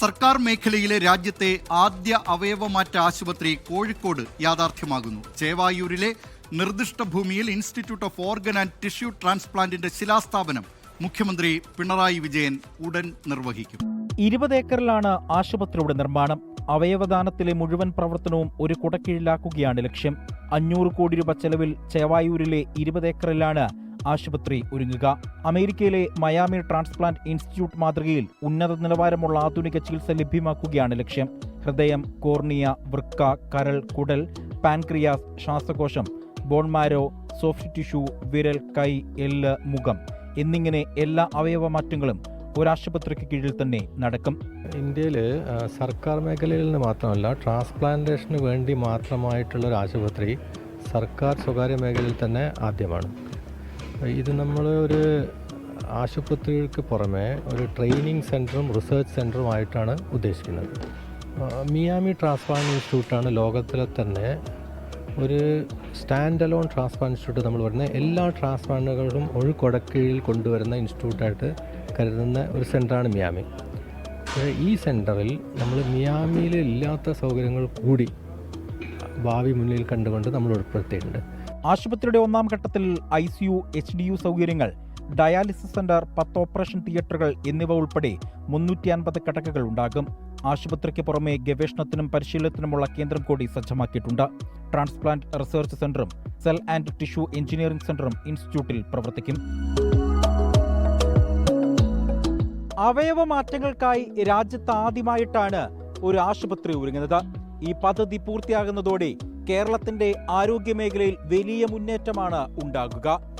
സർക്കാർ മേഖലയിലെ രാജ്യത്തെ ആദ്യ അവയവമാറ്റ ആശുപത്രി കോഴിക്കോട് യാഥാർത്ഥ്യമാകുന്നു. ചേവായൂരിലെ നിർദ്ദിഷ്ട ഭൂമിയിൽ institute of organ and tissue ട്രാൻസ്പ്ലാന്റിന്റെ ശിലാസ്ഥാപനം മുഖ്യമന്ത്രി പിണറായി വിജയൻ ഉടൻ നിർവഹിക്കും. 20 ഏക്കറിലാണ് ആശുപത്രിയുടെ നിർമ്മാണം. അവയവദാനത്തിലെ മുഴുവൻ പ്രവർത്തനവും ഒരു കുടക്കീഴിലാക്കുകയാണ് ലക്ഷ്യം. 500 കോടി രൂപ ചെലവിൽ ചേവായൂരിലെ 20 ഏക്കറിലാണ് ആശുപത്രി ഒരുങ്ങുക. അമേരിക്കയിലെ മയാമി ട്രാൻസ്പ്ലാന്റ് ഇൻസ്റ്റിറ്റ്യൂട്ട് മാതൃകയിൽ ഉന്നത നിലവാരമുള്ള ആധുനിക ചികിത്സ ലഭ്യമാക്കുകയാണ് ലക്ഷ്യം. ഹൃദയം, കോർണിയ, വൃക്ക, കരൾ, കുടൽ, പാൻക്രിയാസ്, ശ്വാസകോശം, ബോൺമാരോ, സോഫ്റ്റ് ടിഷ്യൂ, വിരൽ, കൈ, എല്ല്, മുഖം എന്നിങ്ങനെ എല്ലാ അവയവമാറ്റങ്ങളും ഒരാശുപത്രിക്ക് കീഴിൽ തന്നെ നടക്കും. ഇന്ത്യയിൽ സർക്കാർ മേഖലയിൽ നിന്ന് മാത്രമല്ല, ട്രാൻസ്പ്ലാന്റേഷന് വേണ്ടി മാത്രമായിട്ടുള്ളൊരു ആശുപത്രി സർക്കാർ സ്വകാര്യ മേഖലയിൽ തന്നെ ആദ്യമാണ്. ഇത് നമ്മൾ ഒരു ആശുപത്രികൾക്ക് പുറമെ ഒരു ട്രെയിനിങ് സെൻറ്ററും റിസർച്ച് സെൻറ്ററുമായിട്ടാണ് ഉദ്ദേശിക്കുന്നത്. മിയാമി ട്രാൻസ്പ്ലാന്റ് ഇൻസ്റ്റിറ്റ്യൂട്ടാണ് ലോകത്തിലെ തന്നെ ഒരു സ്റ്റാൻഡ് അലോൺ ട്രാൻസ്പ്ലാന്റ് ഇൻസ്റ്റിറ്റ്യൂട്ട്. നമ്മൾ പറയുന്ന എല്ലാ ട്രാൻസ്പ്ലാന്റുകളും ഒരു കൊടക്കീഴിൽ കൊണ്ടുവരുന്ന ഇൻസ്റ്റിറ്റ്യൂട്ടായിട്ട് കരുതുന്ന ഒരു സെൻറ്ററാണ് മിയാമി. ഈ സെൻറ്ററിൽ നമ്മൾ മിയാമിയിൽ ഇല്ലാത്ത സൗകര്യങ്ങൾ കൂടി ഭാവി മുന്നിൽ കണ്ടുകൊണ്ട് നമ്മൾ ഉൾപ്പെടുത്തിയിട്ടുണ്ട്. ആശുപത്രിയുടെ ഒന്നാം ഘട്ടത്തിൽ ICU, HDU സൗകര്യങ്ങൾ, ഡയാലിസിസ് സെന്റർ, 10 ഓപ്പറേഷൻ തിയേറ്ററുകൾ എന്നിവ ഉൾപ്പെടെ 350 കിടക്കകൾ ഉണ്ടാകും. ആശുപത്രിക്ക് പുറമെ ഗവേഷണത്തിനും പരിശീലനത്തിനുമുള്ള കേന്ദ്രം കൂടി സജ്ജമാക്കിയിട്ടുണ്ട്. ട്രാൻസ്പ്ലാന്റ് റിസർച്ച് സെന്ററും സെൽ ആൻഡ് ടിഷ്യൂ എഞ്ചിനീയറിംഗ് സെന്ററും ഇൻസ്റ്റിറ്റ്യൂട്ടിൽ പ്രവർത്തിക്കും. അവയവമാറ്റങ്ങൾക്കായി രാജ്യത്ത് ആദ്യമായിട്ടാണ് ഒരു ആശുപത്രി ഒരുങ്ങുന്നത്. ഈ പദ്ധതി പൂർത്തിയാകുന്നതോടെ കേരളത്തിന്റെ ആരോഗ്യമേഖലയിൽ വലിയ മുന്നേറ്റമാണ് ഉണ്ടാകുക.